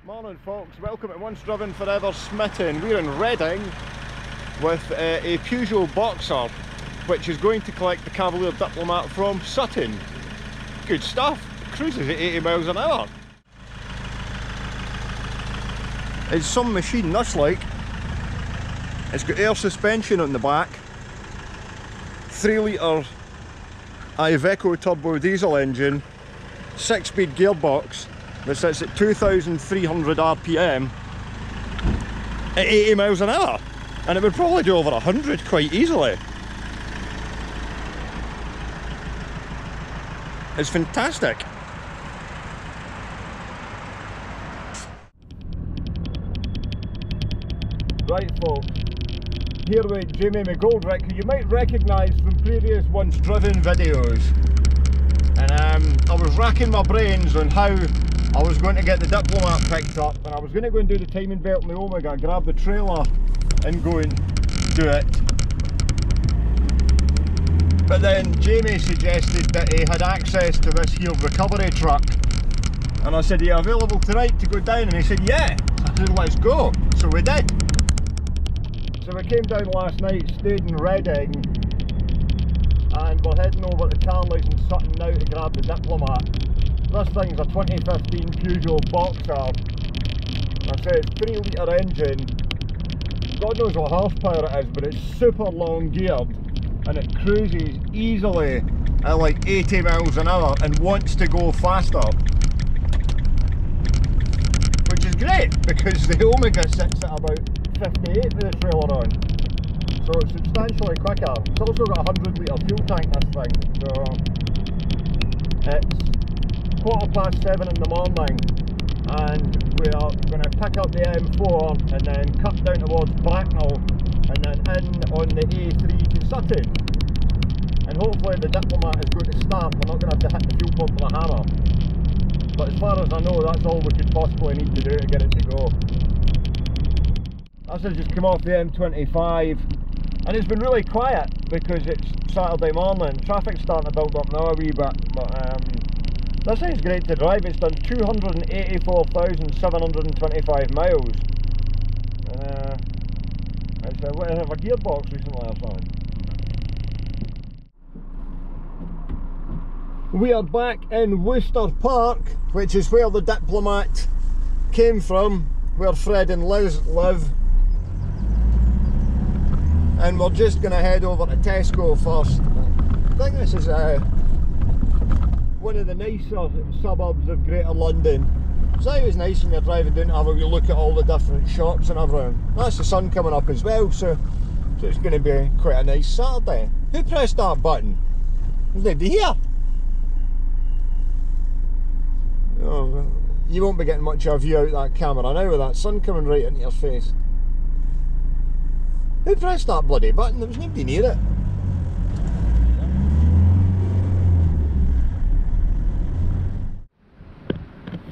Morning folks, welcome to Once Driven Forever Smitten. We're in Reading with a Peugeot Boxer which is going to collect the Cavalier Diplomat from Sutton. Good stuff, cruises at 80 miles an hour. It's some machine, this like. It's got air suspension on the back, 3 litre Iveco turbo diesel engine, 6-speed gearbox that sits at 2,300 RPM at 80 miles an hour, and it would probably do over 100 quite easily. It's fantastic. Right folks, here with Jamie McGoldrick, who you might recognise from previous Once Driven videos. And I was racking my brains on how I was going to get the Diplomat picked up, and I was going to go and do the timing belt in the Omega, grab the trailer and go and do it. But then Jamie suggested that he had access to this here recovery truck, and I said, "Are you available tonight to go down?" And he said, "Yeah." I said, "Let's go." So we did. So we came down last night, stayed in Reading, and we're heading over to Carly's in Sutton now to grab the Diplomat. This thing's a 2015 Peugeot Boxer. I say it's 3 litre engine. God knows what horsepower it is, but it's super long geared and it cruises easily at like 80 miles an hour and wants to go faster. Which is great because the Omega sits at about 58 with the trailer on. So it's substantially quicker. It's also got a 100 litre fuel tank, this thing. So it's 7:15 in the morning and we are going to pick up the M4 and then cut down towards Bracknell and then in on the A3 to Sutton. And hopefully the Diplomat is going to start. We're not going to have to hit the fuel pump with a hammer. But as far as I know, that's all we could possibly need to do to get it to go. This has just come off the M25 and it's been really quiet because it's Saturday morning. Traffic's starting to build up now a wee bit, but this thing's great to drive. It's done 284,725 miles. It's a gearbox recently or something. We are back in Worcester Park, which is where the Diplomat came from, where Fred and Liz live. And we're just going to head over to Tesco first. I think this is one of the nicer suburbs of Greater London. It's always nice when you're driving down to have a wee look at all the different shops and everything. That's the sun coming up as well, so it's going to be quite a nice Saturday. Who pressed that button? Is anybody here? Oh, you won't be getting much of a view out that camera now with that sun coming right into your face. Who pressed that bloody button? There was nobody near it.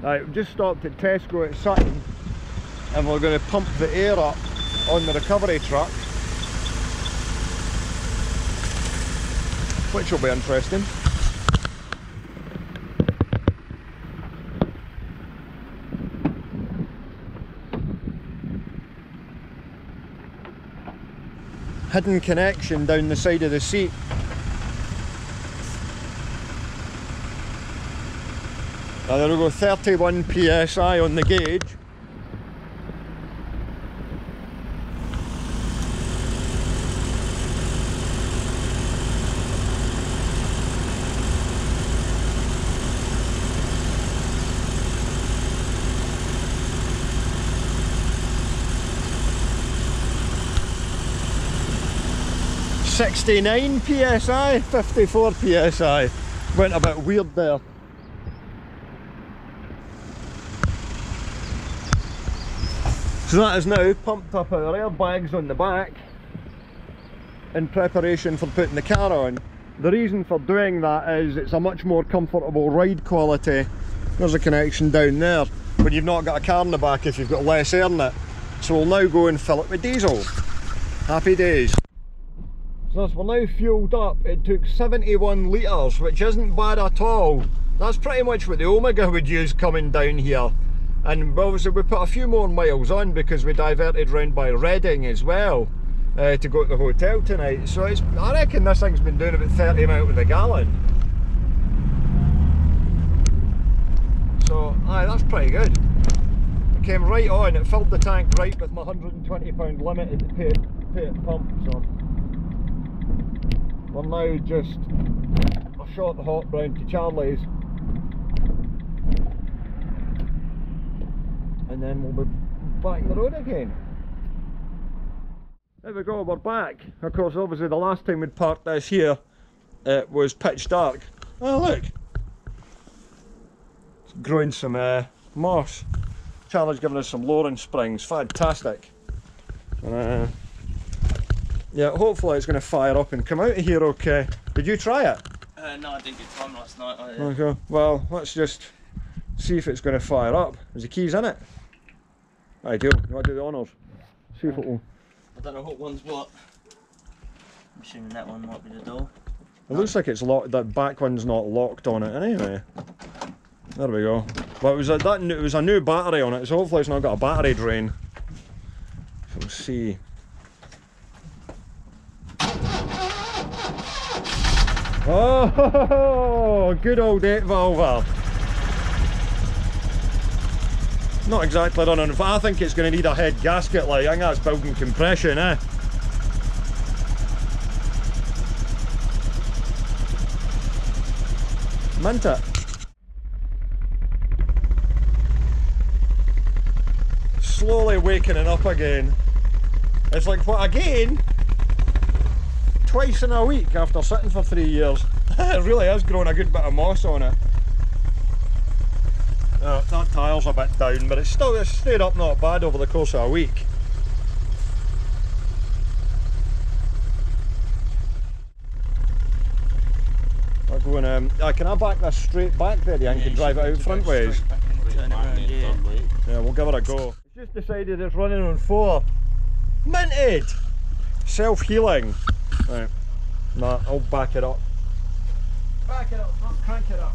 Right, we've just stopped at Tesco at Sutton and we're going to pump the air up on the recovery truck, which will be interesting. Hidden connection down the side of the seat. Now there we go, 31 psi on the gauge. .69 psi, 54 psi. Went a bit weird there. So that is now pumped up our airbags on the back in preparation for putting the car on. The reason for doing that is it's a much more comfortable ride quality. There's a connection down there when you've not got a car in the back if you've got less air in it. So we'll now go and fill it with diesel. Happy days. So as we're now fueled up, it took 71 litres, which isn't bad at all. That's pretty much what the Omega would use coming down here. And obviously we put a few more miles on because we diverted round by Reading as well to go to the hotel tonight. So it's, I reckon this thing's been doing about 30 miles to the gallon. So aye, that's pretty good. It came right on, it filled the tank right with my £120 limit to pay at pump. So we're now just a short hop round to Charlie's, and then we'll be back on the road again. There we go, we're back. Of course, obviously the last time we'd parked this here, it was pitch dark. Oh look! It's growing some moss. Charlie's given us some lowering springs, fantastic. And, yeah, hopefully it's going to fire up and come out of here okay. Did you try it? No, I didn't get time last night. Okay, well, let's just see if it's going to fire up. There's the keys in it. Ideal. You want to do the honours? See if it will. I don't know what one's what. I'm assuming that one might be the door. It looks like it's locked. That back one's not locked on it anyway. There we go. But it was a new battery on it, so hopefully it's not got a battery drain. So we'll see. Oh, good old 8-valve. Not exactly running, but I think it's going to need a head gasket. Like, I think that's building compression, eh? Mint it. Slowly waking up again. It's like, what, again? Twice in a week after sitting for 3 years. It really has grown a good bit of moss on it. That tire's a bit down, but it's stayed up not bad over the course of a week. I'm going, can I back this straight back there, and can drive it out front ways? Turn it around, Yeah, we'll give it a go. It's just decided it's running on 4. Minted! Self-healing. Right, nah, I'll back it up. Back it up, not crank it up.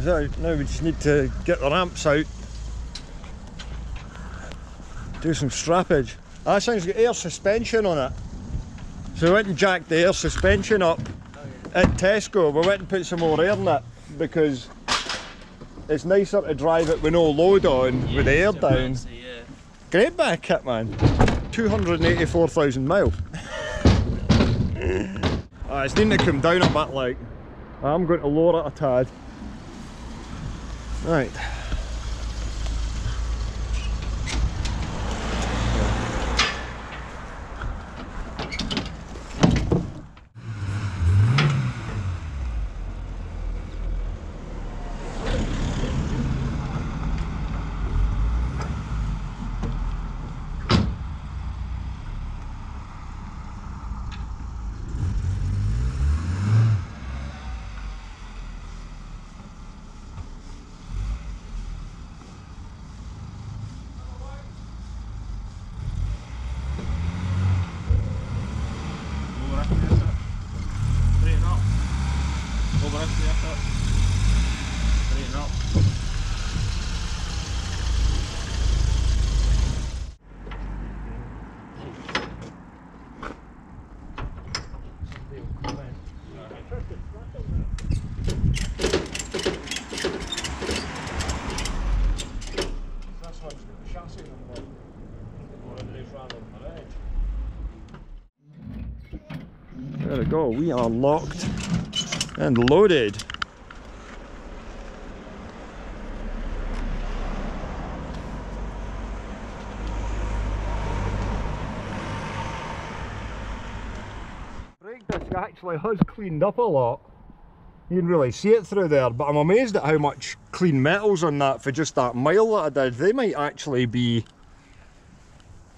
So now we just need to get the ramps out, do some strappage. That thing's got air suspension on it, so we went and jacked the air suspension up at Tesco. We went and put some more air in it because it's nicer to drive it with no load on, with the air down. Fancy, yeah. Great bit of kit, man. 284,000 miles. It's needing to come down a bit, like. I'm going to lower it a tad. Right. There we go, we are locked and loaded. Brake disc actually has cleaned up a lot. You can really see it through there, but I'm amazed at how much clean metal's on that for just that mile that I did. They might actually be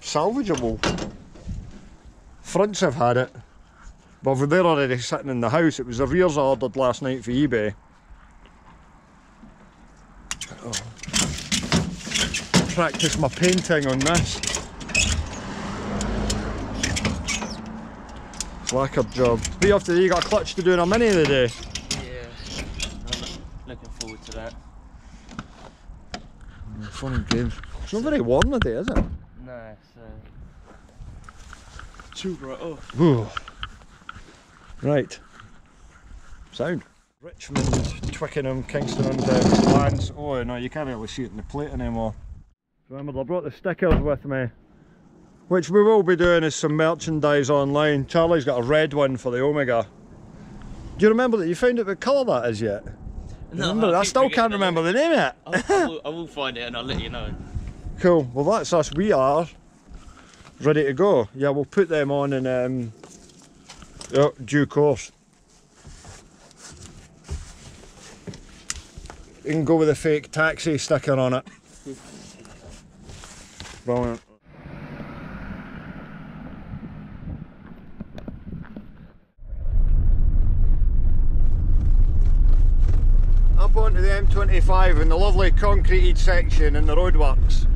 salvageable. Fronts have had it, but they're already sitting in the house. It was the rears I ordered last night for eBay. Oh. Practice my painting on this. Lacquer job. What are you up to? You got a clutch to do in a Mini today? Yeah, I'm looking forward to that. Fun and games. It's not very warm today, is it? No, it's too bright off. Ooh. Right. Sound. Richmond, Twickenham, Kingston under Lance. Oh no, you can't really see it in the plate anymore. Remember, I brought the stickers with me, which we will be doing as some merchandise online. Charlie's got a red one for the Omega. Do you remember that you found out what colour that is yet? No, I still can't remember the name yet. I will find it and I'll let you know. Cool, well that's us, we are ready to go. Yeah, we'll put them on in due course. You can go with a fake taxi sticker on it. Brilliant. Up onto the M25 in the lovely concreted section in the roadworks.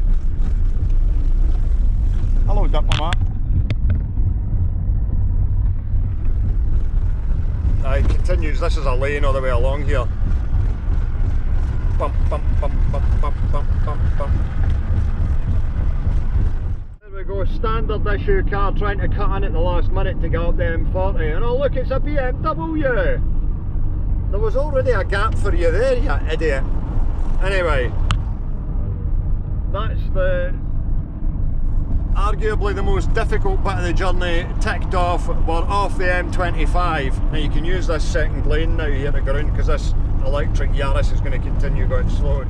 Hello Diplomat. It continues, this is a lane all the way along here. Bump, bump, bump, bump, bump, bump, bump, bump. There we go, standard issue car trying to cut in at the last minute to get up the M40. And oh look, it's a BMW! There was already a gap for you there, you idiot. Anyway, that's arguably the most difficult bit of the journey ticked off. We're off the M25. Now you can use this second lane now here to go around because this electric Yaris is going to continue going slow.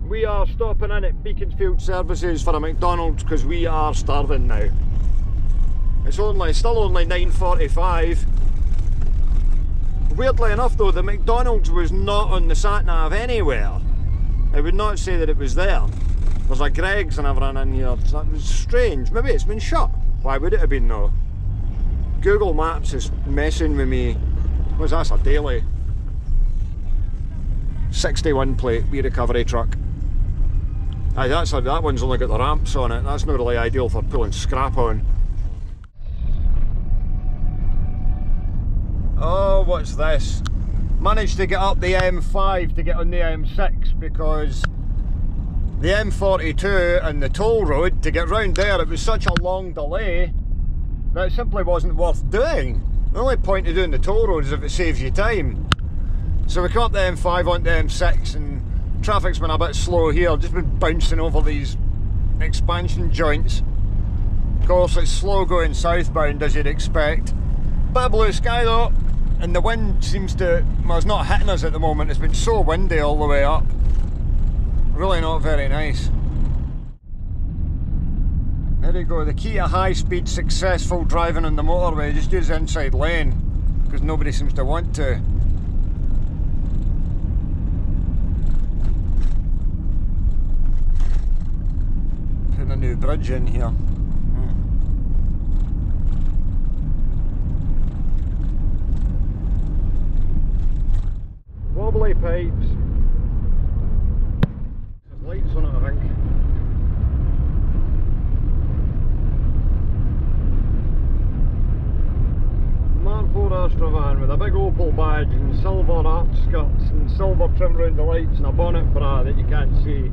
We are stopping in at Beaconsfield Services for a McDonald's because we are starving now. It's still only 9:45. Weirdly enough though, the McDonald's was not on the sat-nav anywhere. I would not say that it was there. There's a Greg's and everything in here. That was strange. Maybe it's been shut. Why would it have been though? Google Maps is messing with me. What's that? A daily 61 plate wee recovery truck. Aye, that one's only got the ramps on it. That's not really ideal for pulling scrap on. Oh, what's this? Managed to get up the M5 to get on the M6 because the M42 and the toll road, to get round there, it was such a long delay that it simply wasn't worth doing. The only point of doing the toll road is if it saves you time. So we come up the M5 onto the M6 and traffic's been a bit slow here, just been bouncing over these expansion joints. Of course it's slow going southbound as you'd expect. Bit of blue sky though, and the wind seems to, well, it's not hitting us at the moment. It's been so windy all the way up. Really not very nice. There you go, the key to high speed successful driving on the motorway, just use the inside lane, because nobody seems to want to. Putting a new bridge in here. Wobbly pipes. There's lights on it, I think. Mark 4 Astra van with a big Opel badge and silver arch skirts and silver trim round the lights and a bonnet bra that you can't see.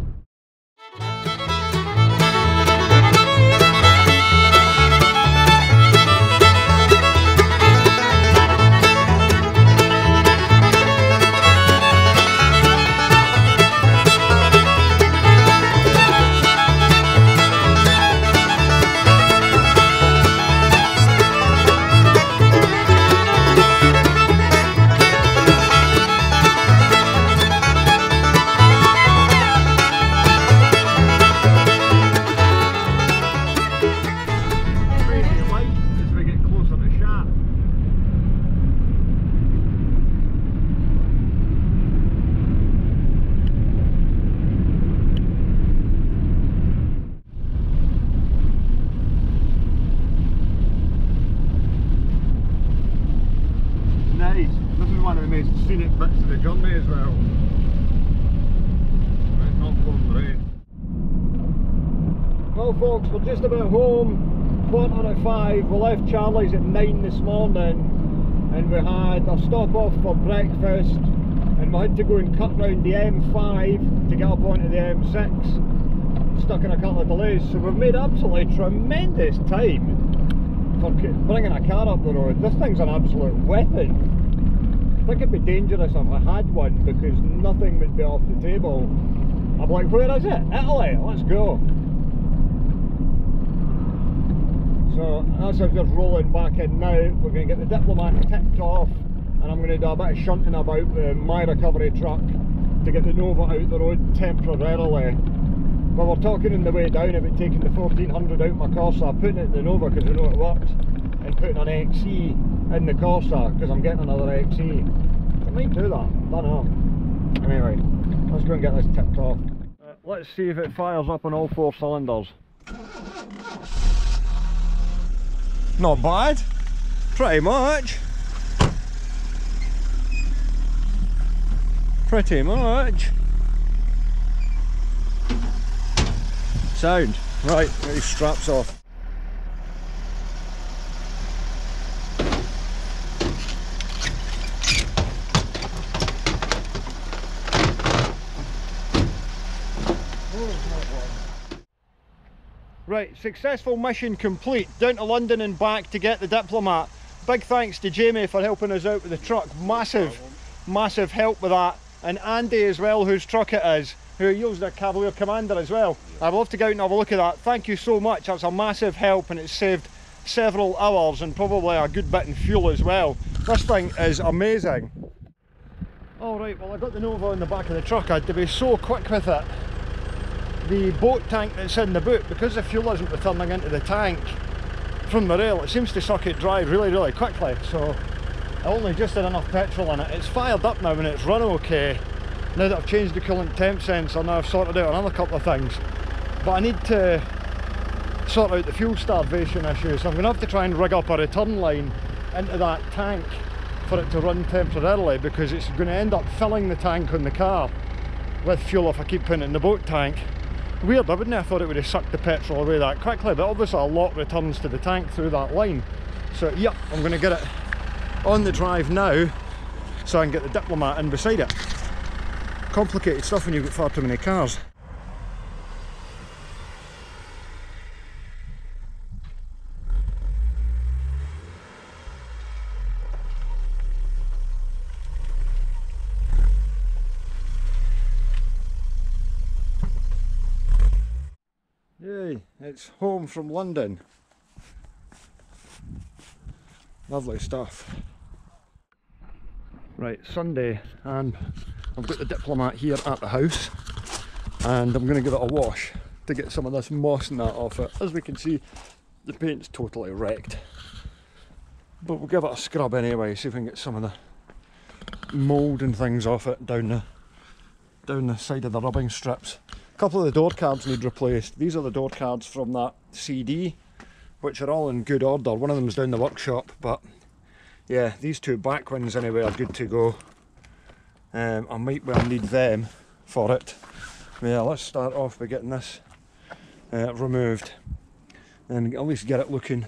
one of the most scenic bits of the journey as well. Right, not pouring rain. Well folks, we're just about home, 4:45. We left Charlie's at 9 this morning and we had a stop off for breakfast and we had to go and cut round the M5 to get up onto the M6. Stuck in a couple of delays, so we've made absolutely tremendous time for bringing a car up the road. This thing's an absolute weapon. I think it'd be dangerous if I had one because nothing would be off the table. I'm like, where is it? Italy, let's go. So as I'm just rolling back in now, we're going to get the Diplomat tipped off and I'm going to do a bit of shunting about my recovery truck to get the Nova out the road temporarily. Well, we're talking on the way down about taking the 1400 out my Corsa, putting it in the Nova because I know it worked, and putting an XE in the Corsa because I'm getting another XE. I might do that, don't know. Anyway, let's go and get this tipped off. Let's see if it fires up on all 4 cylinders. Not bad, pretty much. Pretty much. Sound. Right, get these straps off. Right, successful mission complete. Down to London and back to get the Diplomat. Big thanks to Jamie for helping us out with the truck. Massive help with that. And Andy as well, whose truck it is, who used a Cavalier Commander as well. I'd love to go out and have a look at that. Thank you so much, that's a massive help and it's saved several hours and probably a good bit in fuel as well. This thing is amazing. Alright, well I got the Nova on the back of the truck. I had to be so quick with it. The boat tank that's in the boot, because the fuel isn't returning into the tank from the rail, it seems to suck it dry really quickly, so I only just had enough petrol in it. It's fired up now and it's run okay. Now that I've changed the coolant temp sensor, now I've sorted out another couple of things. But I need to sort out the fuel starvation issue, so I'm going to have to try and rig up a return line into that tank for it to run temporarily, because it's going to end up filling the tank on the car with fuel if I keep putting it in the boat tank. Weird, I wouldn't have thought it would have sucked the petrol away that quickly, but obviously a lot returns to the tank through that line. So yep, I'm going to get it on the drive now so I can get the Diplomat in beside it. Complicated stuff when you've got far too many cars. Yay, it's home from London. Lovely stuff. Right, Sunday, and I've got the Diplomat here at the house and I'm going to give it a wash to get some of this moss and that off it. As we can see, the paint's totally wrecked, but we'll give it a scrub anyway, see if we can get some of the mould and things off it down the side of the rubbing strips. A couple of the door cards need replaced. These are the door cards from that CD, which are all in good order. One of them's down the workshop, but yeah, these 2 back ones anyway are good to go. I might well need them for it. Yeah, let's start off by getting this removed and at least get it looking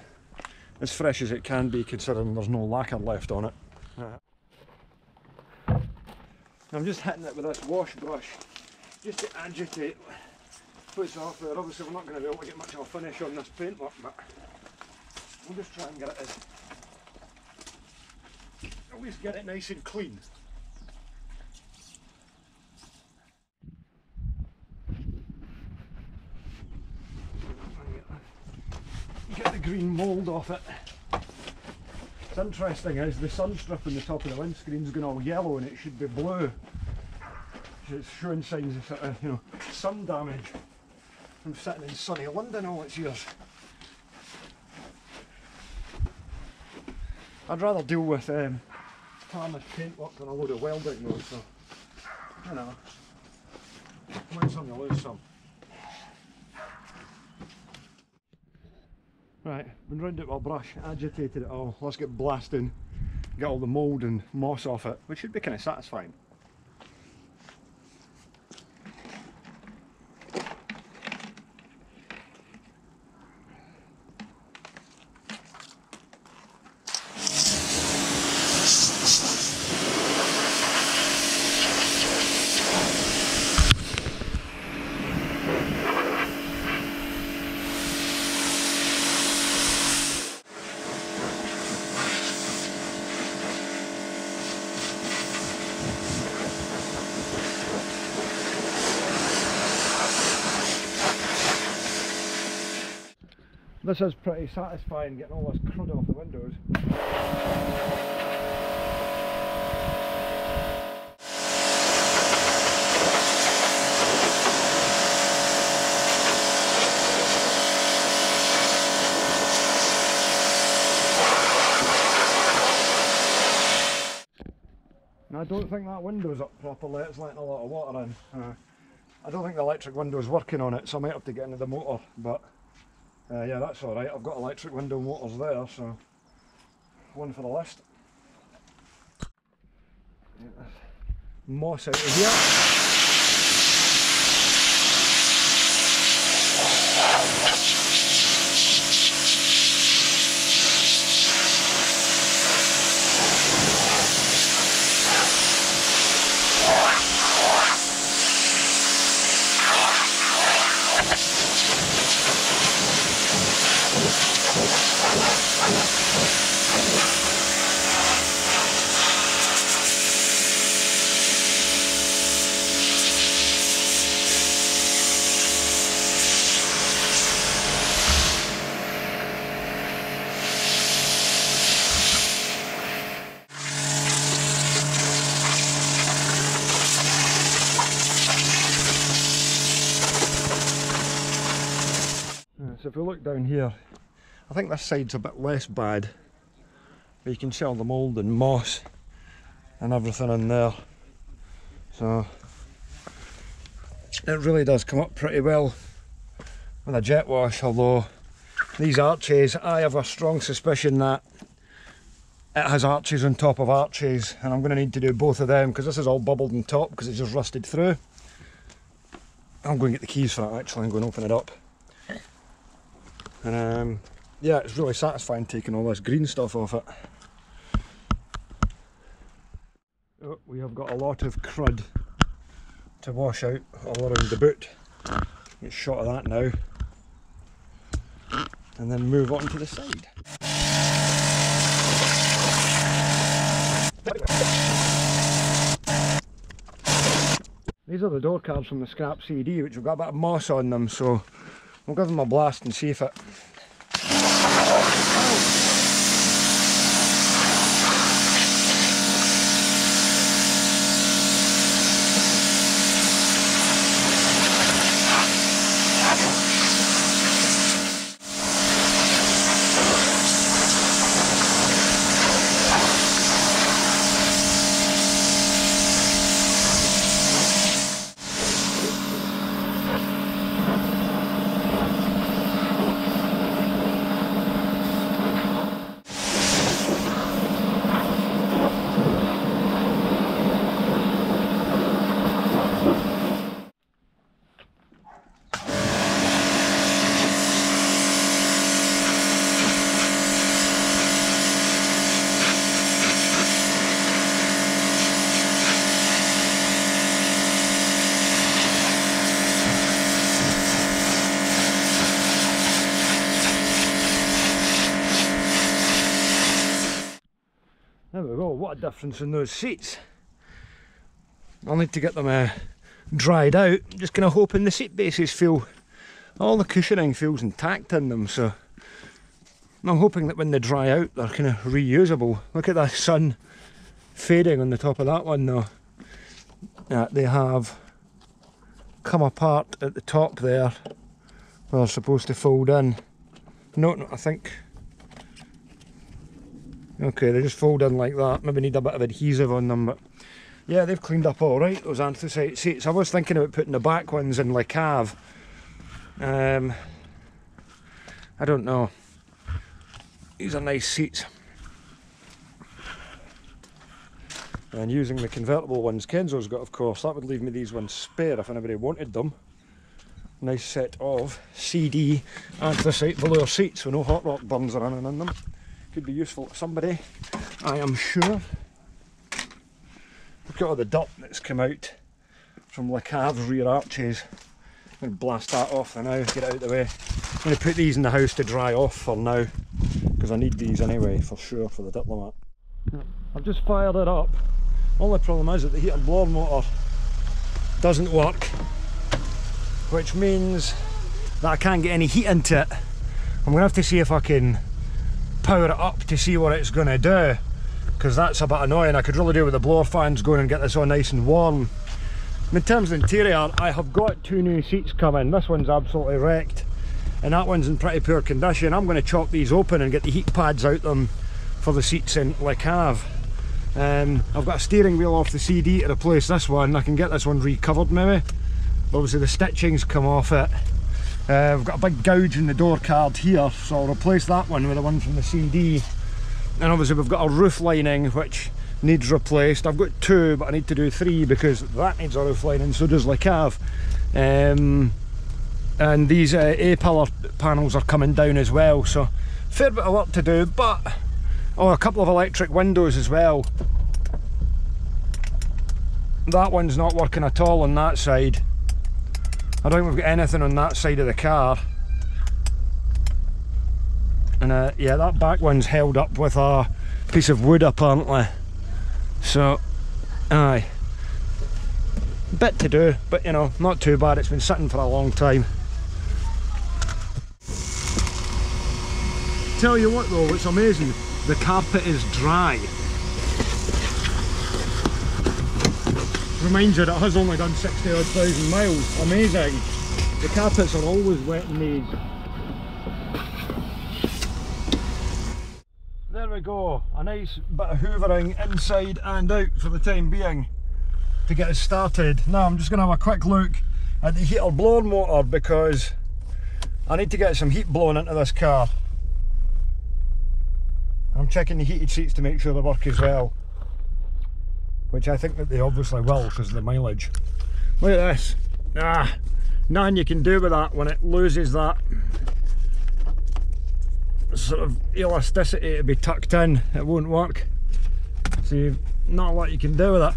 as fresh as it can be, considering there's no lacquer left on it. I'm just hitting it with this wash brush just to agitate what's off there. Obviously we're not going to be able to get much of a finish on this paintwork, but we'll just try and get it at least get it nice and clean. Get the green mould off it. What's interesting is the sun strip on the top of the windscreen's going all yellow and it should be blue. It's showing signs of sort of, you know, sun damage from sitting in sunny London all its years. I'd rather deal with tarnished paintwork than a load of welding though, so you know, win some you lose some. Right, been round it with a brush, agitated it all. Let's get blasting get all the mould and moss off it, which should be kind of satisfying. This is pretty satisfying, getting all this crud off the windows. Now, I don't think that window's up properly, it's letting a lot of water in. I don't think the electric window's working on it, so I might have to get into the motor, but yeah, that's alright. I've got electric window motors there, so one for the list. Get this moss out of here. So if we look down here, I think this side's a bit less bad, but you can see all the mould and moss and everything in there, so it really does come up pretty well with a jet wash. Although these arches, I have a strong suspicion that it has arches on top of arches, and I'm going to need to do both of them because this is all bubbled on top because it's just rusted through. I'm going to get the keys for that actually and go and open it up. And yeah, it's really satisfying taking all this green stuff off it. Oh, we have got a lot of crud to wash out all around the boot. Get shot of that now, and then move on to the side. These are the door cards from the scrap CD, which have got a bit of moss on them, so we'll give them a blast and see if it... There we go, what a difference in those seats. I'll need to get them dried out. I'm just kind of hoping the seat bases feel, all the cushioning feels intact in them, so I'm hoping that when they dry out they're kind of reusable. Look at that sun fading on the top of that one though. They have come apart at the top there where they're supposed to fold in. No, I think... Okay, they just fold in like that. Maybe need a bit of adhesive on them, but yeah, they've cleaned up all right, those anthracite seats. I was thinking about putting the back ones in Le Cave. I don't know. These are nice seats. and using the convertible ones Kenzo's got, of course. That would leave me these ones spare if anybody wanted them. Nice set of CD anthracite velour seats with no hot rock burns or anything in them. Could be useful to somebody, I am sure. Look at all the dirt that's come out from Le Cave's rear arches. I'm going to blast that off for now, get it out of the way. I'm going to put these in the house to dry off for now, because I need these anyway for sure for the Diplomat. I've just fired it up. Only problem is that the heater blower motor doesn't work, which means that I can't get any heat into it. I'm going to have to see if I can power it up to see what it's going to do, because that's a bit annoying. I could really do with the blower fans going and get this all nice and warm. In terms of interior, I have got 2 new seats coming. This one's absolutely wrecked and that one's in pretty poor condition. I'm going to chop these open and get the heat pads out them for the seats in Le Cave. I've got a steering wheel off the CD to replace this one. I can get this one recovered maybe. Obviously the stitching's come off it. I've got a big gouge in the door card here, so I'll replace that one with the one from the CD. And obviously we've got a roof lining which needs replaced. I've got 2, but I need to do 3 because that needs a roof lining, so does Le Cave. And these A-pillar panels are coming down as well, so fair bit of work to do. But oh, a couple of electric windows as well. That one's not working at all on that side. I don't think we've got anything on that side of the car. And yeah, that back one's held up with a piece of wood apparently. So, aye. Bit to do, but you know, not too bad. It's been sitting for a long time. Tell you what though, it's amazing. The carpet is dry. Reminds you that it has only done 60,000 miles. Amazing. The carpets are always wet in these. There we go. A nice bit of hoovering inside and out for the time being to get us started. Now I'm just going to have a quick look at the heater blower motor because I need to get some heat blown into this car. I'm checking the heated seats to make sure they work as well, which I think that they obviously will because of the mileage. Look at this. Nothing you can do with that when it loses that sort of elasticity to be tucked in. It won't work. So not a lot you can do with it.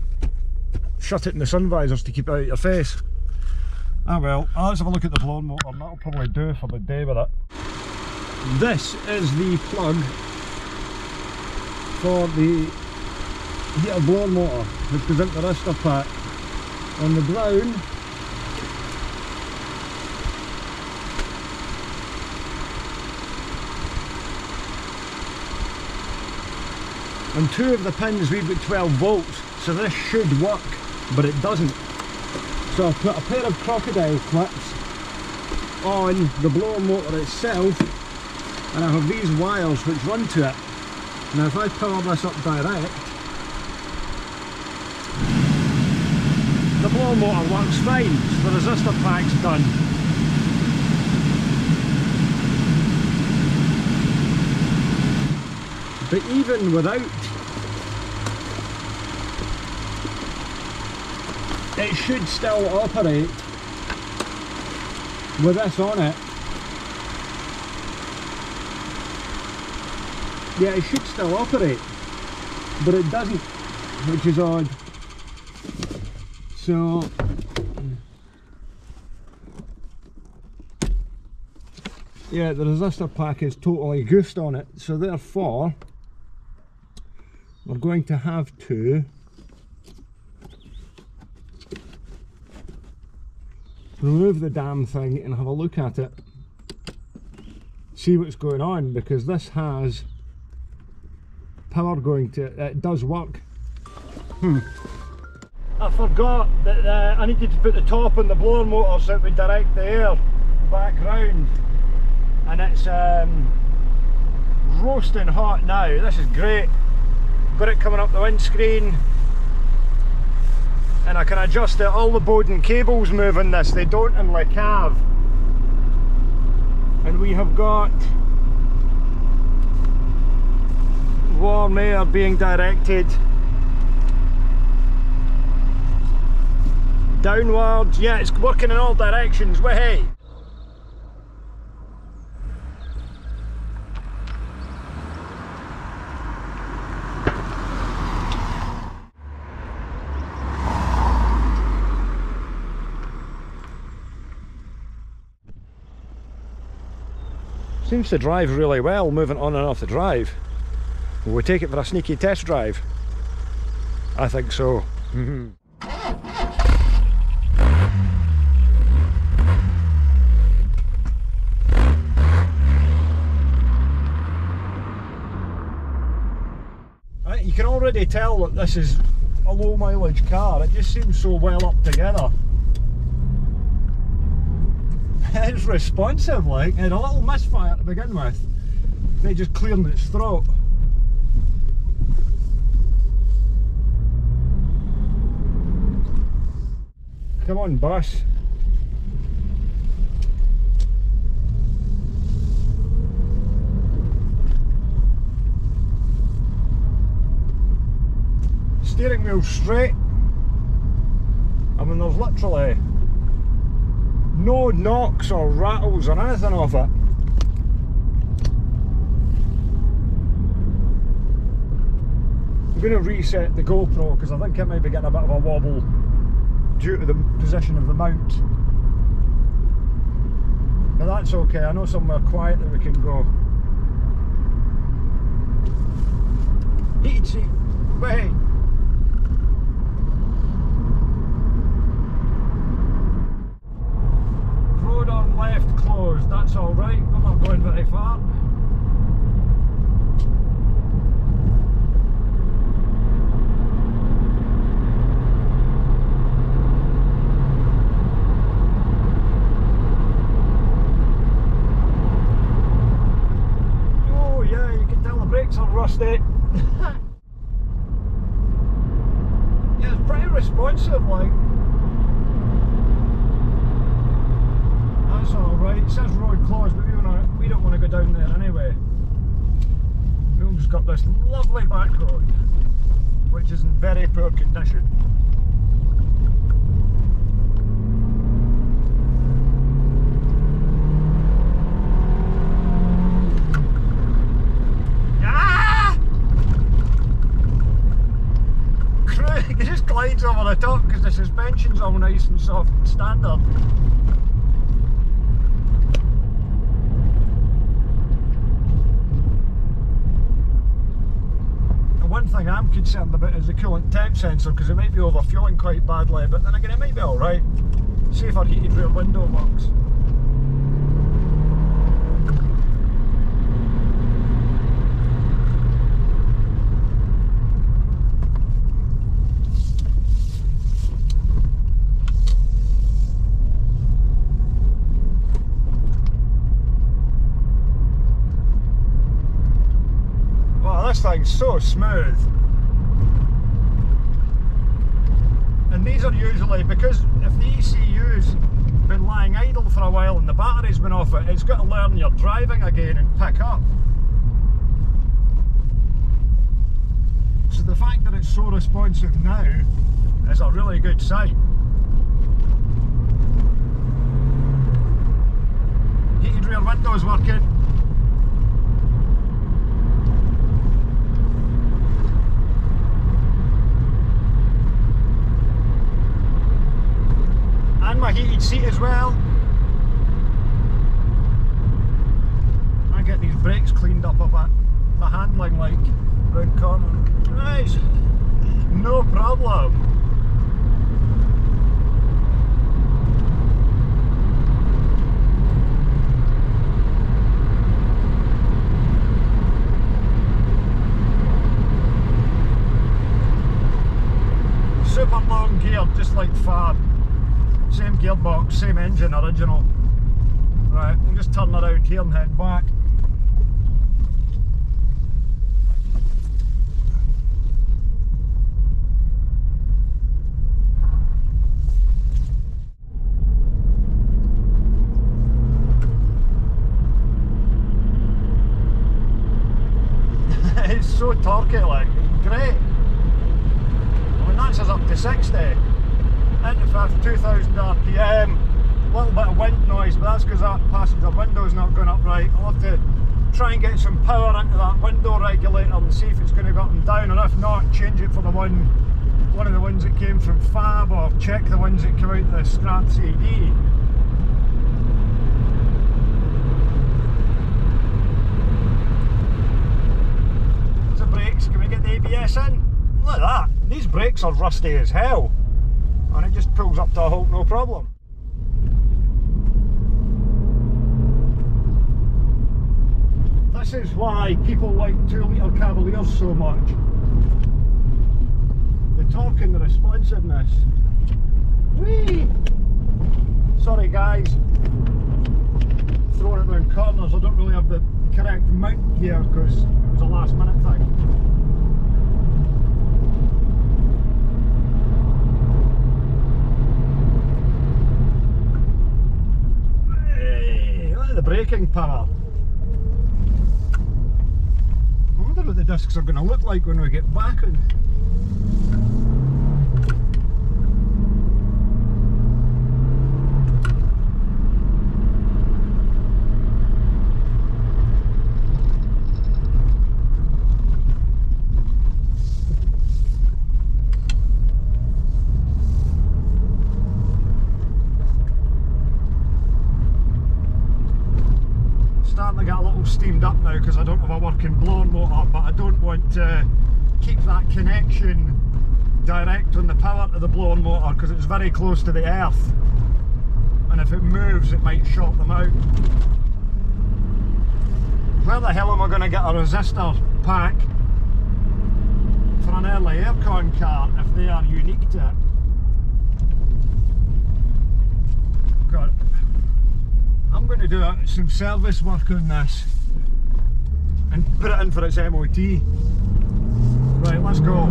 Shut it in the sun visors to keep it out of your face. Ah well, let's have a look at the blower motor and that'll probably do for the day with it. This is the plug for the heater blower motor, which goes into the rester pack. On the brown, on 2 of the pins we've got 12 volts, so this should work, but it doesn't. So I've put a pair of crocodile clips on the blower motor itself, and I have these wires which run to it. Now if I power this up direct, the blower motor works fine, so the resistor pack's done. But even without, it should still operate with this on it. Yeah, it should still operate, but it doesn't, which is odd. So yeah, the resistor pack is totally goofed on it, so therefore we're going to have to remove the damn thing and have a look at it, see what's going on, because this has power going to it. It does work. I forgot that I needed to put the top on the blower motor so it would direct the air back round, and it's roasting hot now. This is great. Got it coming up the windscreen, and I can adjust it. All the Bowden cables move in this, they don't in Le Cave. And we have got warm air being directed Downwards, yeah, it's working in all directions, way. Seems to drive really well, moving on and off the drive. Will we take it for a sneaky test drive? I think so. You can already tell that this is a low mileage car, it just seems so well up together. It's responsive, like, it had a little misfire to begin with, and it just cleared its throat. Come on, bus. Steering wheel straight. I mean, there's literally no knocks or rattles or anything off it. I'm going to reset the GoPro because I think it might be getting a bit of a wobble due to the position of the mount. But that's okay, I know somewhere quiet that we can go. Heated seat, wait. Road on left closed, that's alright, we're not going very far. Oh yeah, you can tell the brakes are rusty. Yeah, it's pretty responsive, like. That's alright, it says road closed, but we don't want to go down there anyway. We've just got this lovely back road, which is in very poor condition. Ah! It just glides over the top because the suspension's all nice and soft and standard. One thing I'm concerned about is the coolant temp sensor because it might be overfueling quite badly, but then again it might be alright. See if our heated rear window works. This thing's so smooth, and these are usually, because if the ECU's been lying idle for a while and the battery's been off it, it's got to learn your driving again and pick up. So the fact that it's so responsive now is a really good sign. Heated rear windows working. And my heated seat as well. I get these brakes cleaned up a bit. The handling, like, round corner. Nice. No problem. Super long gear, just like fab. Same gearbox, same engine, original. Right, we'll just turn around here and head back. It's so torquey, like, great. I mean, that's us up to 60. into fifth, 2000 RPM, a little bit of wind noise, but that's because that passenger window's not going up right. I'll have to try and get some power into that window regulator and see if it's going to go up and down, or if not, change it for the one of the ones that came from Fab, or check the ones that come out the scrap CD. There's the brakes. Can we get the ABS in? Look at that. These brakes are rusty as hell, and it just pulls up to a halt, no problem. This is why people like 2-litre Cavaliers so much. The torque and the responsiveness. Whee! Sorry guys, throwing it down corners. I don't really have the correct mount here because it was a last minute thing. Hey, look at the braking power. I wonder what the discs are going to look like when we get back in. Starting to get a little steamed up now because I don't have a working blower motor, but I don't want to keep that connection direct on the power to the blower motor because it's very close to the earth, and if it moves it might short them out. Where the hell am I going to get a resistor pack for an early aircon car if they are unique to it? God. I'm going to do some service work on this and put it in for its MOT. Right, let's go.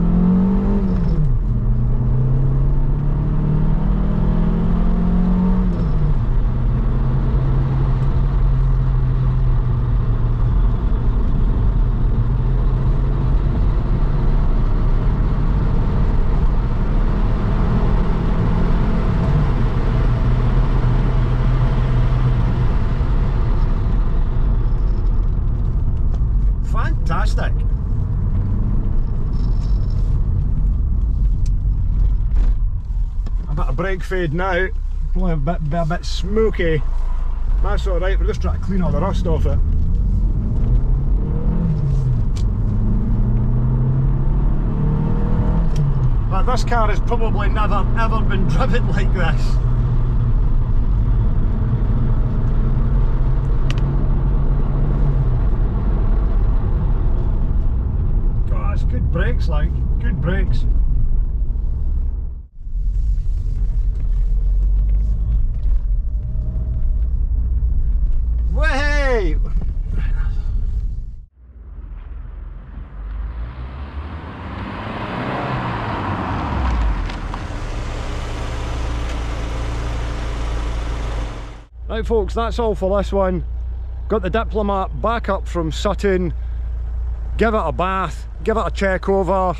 Fantastic. A bit of brake fade now, probably be a bit smoky. That's alright, we're just trying to clean all the rust off it. But this car has probably never ever been driven like this. Good brakes, like, good brakes. Way! Right folks, that's all for this one. Got the Diplomat back up from Sutton. Give it a bath, give it a check over,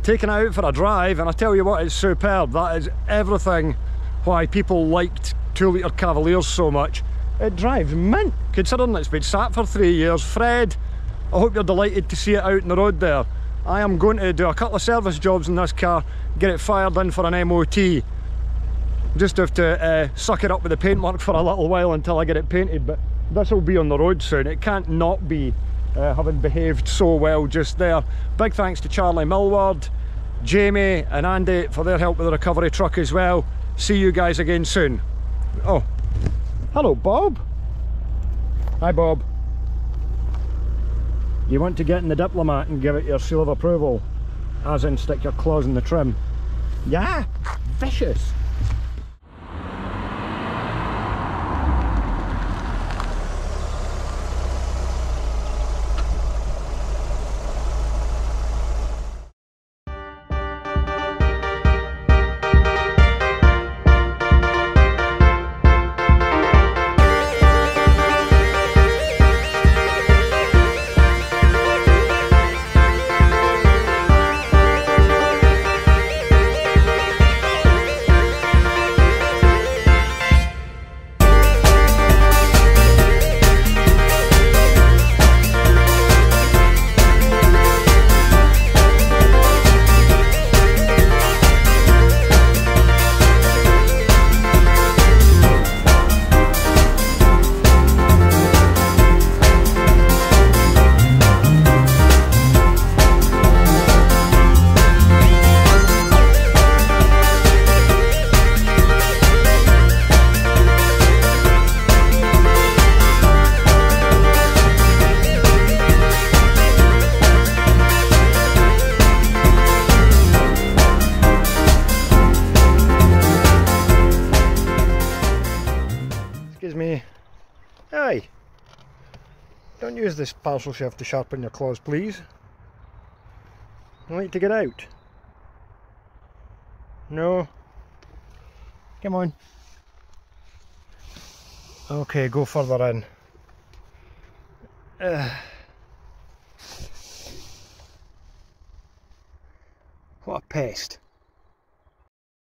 taken it out for a drive, and I tell you what, it's superb. That is everything why people liked 2-litre Cavaliers so much. It drives mint, considering it's been sat for 3 years. Fred, I hope you're delighted to see it out on the road there. I am going to do a couple of service jobs in this car, get it fired in for an MOT. Just have to suck it up with the paintwork for a little while until I get it painted, but this will be on the road soon. It can't not be. Having behaved so well just there. Big thanks to Charlie Millward, Jamie and Andy for their help with the recovery truck as well. See you guys again soon. Oh, hello Bob. Hi Bob. You want to get in the Diplomat and give it your seal of approval, as in stick your claws in the trim? Yeah, vicious. use this parcel chef to sharpen your claws, please. You like to get out? No? Come on. Okay, go further in. What a pest.